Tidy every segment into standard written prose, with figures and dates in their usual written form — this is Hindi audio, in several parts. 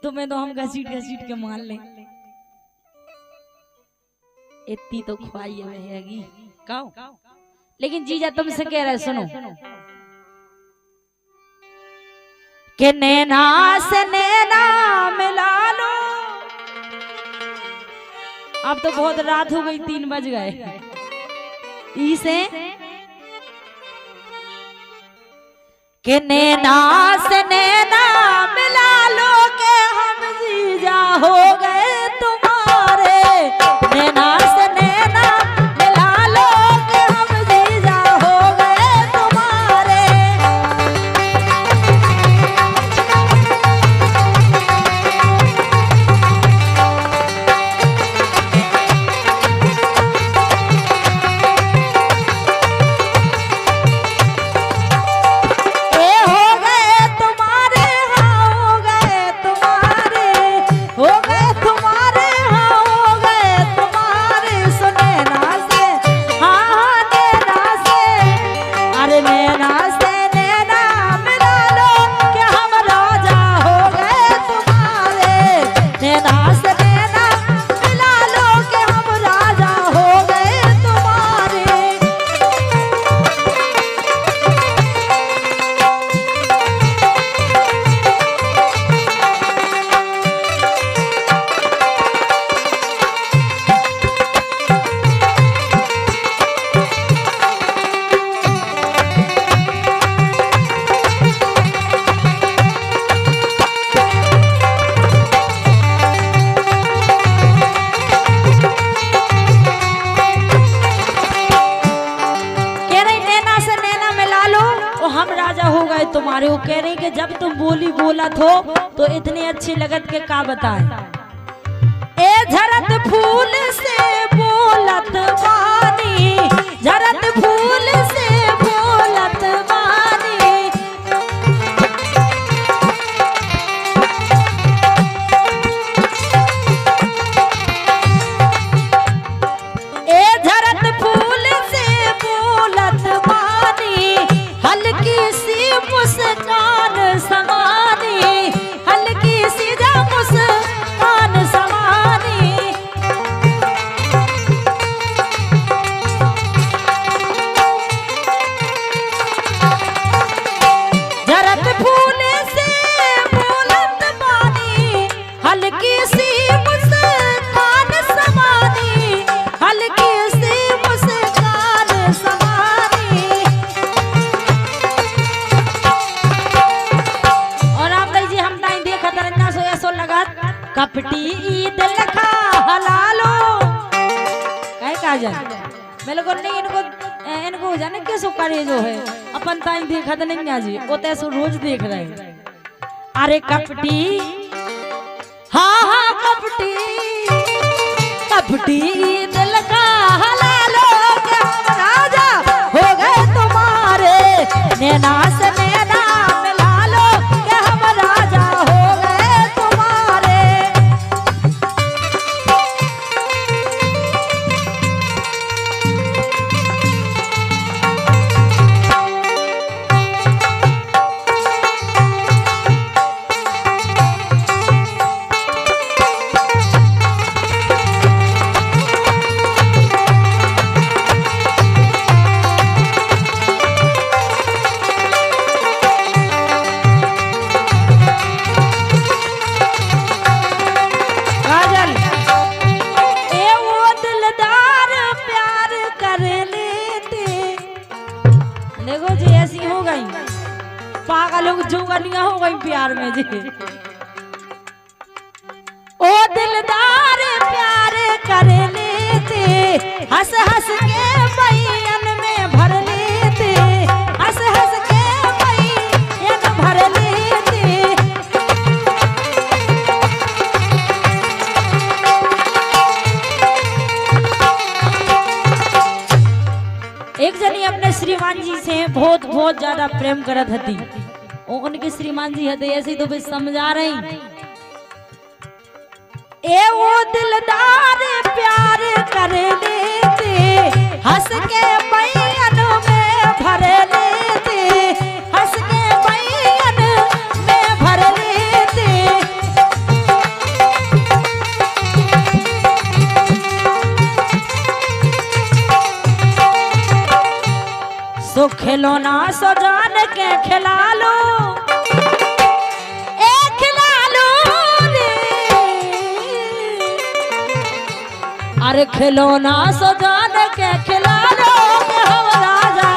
तुम्हें तो हम घसीट घसीट के मान ले। इतनी तो ख्वाही रहेगी काओ। लेकिन जीजा तुमसे कह रहे सुनो कि नैना से नैना मिला लो। अब तो बहुत रात हो गई, 3 बज गए। इसे कि नैना से नैना मिला लो के हम जीजा हो गए तुम्हारे। नैना से नैना मिला लो के हम जीजा हो गए तुम्हारे। तुम्हारे वो कह रहे कि जब तुम बोली बोलत हो तो इतने अच्छे लगत के का बताए। ए झरत फूल से बोलत बानी, झरत फूल से बोलत बानी। ए झरत फूल से बोलत बानी, हल्की मुस्कान समानी, हल्की सी जा मुस्कान समानी। झरत फूल से बोलत बानी, हल्की सी मुस्कान समानी, हल्की सी मुस्कान समानी। कपटी ईद लखा हलालो कहे काजल मेरे को नहीं इनको जाने कैसो करे जो है अपन ताई देखा तो नहीं आजी वो तो रोज देख रहे। अरे कपटी हाँ हाँ कपटी कपटी ईद लखा हलालो के हम राजा हो गए तुम्हारे। नैना से नैना मिला लो के हम राजा हो गए तुम्हारे। देखो जी ऐसी हो गई पागल लोग जोगनिया हो गई प्यार में जी। ओ दिलदार प्यार कर लेते हंस हंस के बैन में भर लेते, हंस हंस के बैन भर लेते। एक जनी अपने श्रीमान जी से बहुत बहुत ज्यादा प्रेम करत हती। उनके श्रीमान जी हते ऐसे तो भी समझा रही। ए वो दिलदार प्यार कर लेते हंस के बैन में भर लेते, हंस के बैन में भर लेते। खिलौना सजान के खिला लो ए खिला लो रे अरे खिलौना सजान के खिला लो कि हम राजा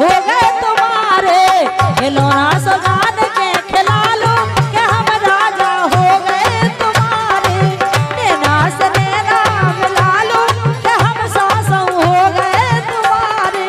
हो गए तुम्हारे खिलौना सजान के खिला लो कि हम राजा हो गए तुम्हारे नैना से नैना मिला लो कि हम सासों हो गए तुम्हारे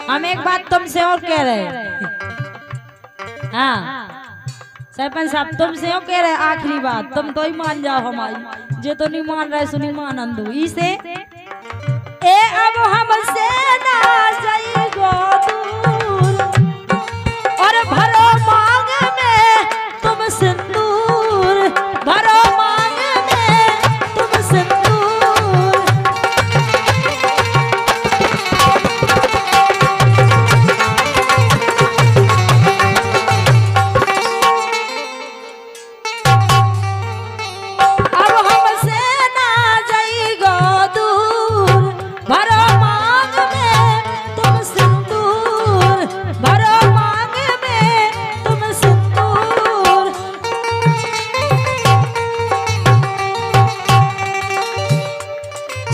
हम एक बात तुमसे और कह रहे हैं हाँ सरपंच साहब तुमसे और कह रहे हैं आखिरी बात तुम तो ही मान जाओ हमारी जे तो नहीं मान रहे सुनी मान अंधु इसे ए अब हमसे ना जाइगो दूर और भरो मांग में तुम सिंदूर भरो मांग में तुम सिंदूर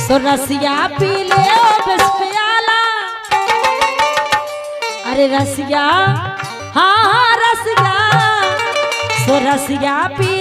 तो रसिया पी ले बस प्याला अरे रसिया हाँ रसिया तो रसिया पी